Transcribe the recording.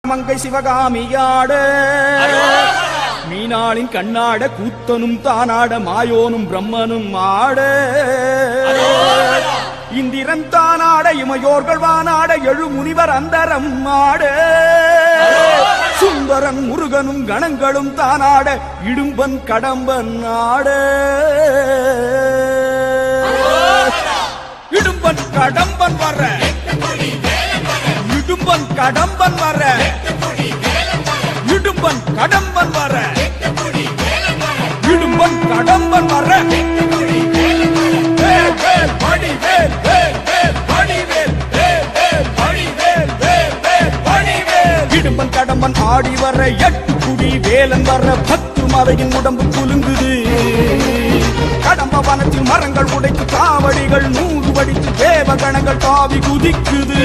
மங்கை சிவகாமியாட மீனாளின் கண்ணாட கூத்தனும் தானாட மாயோனும் பிரம்மனும் ஆட இந்திரன் தானாட இமையோர்கள் வானாட எழு முனிவர் அந்தரம் ஆட சுந்தரன் முருகனும் கணங்களும் தானாட இடும்பன் கடம்பன் ஆட இடும்பன் கடம்பன் வர இடும்பன் கடம்பன் வர இடும்பன் கடம்பன் வர இடும்பன் கடம்பன் வர இடும்பன் கடம்பன் ஆடி வர எட்டு குடி வேலன் வர 10 மலையின் உடம்பு குலுங்குது கடம்ப வனத்தில் மரங்கள் உடைத்து காவடிகள் 100 வடித்து தேவகணங்கள் தாவி குதிக்குது.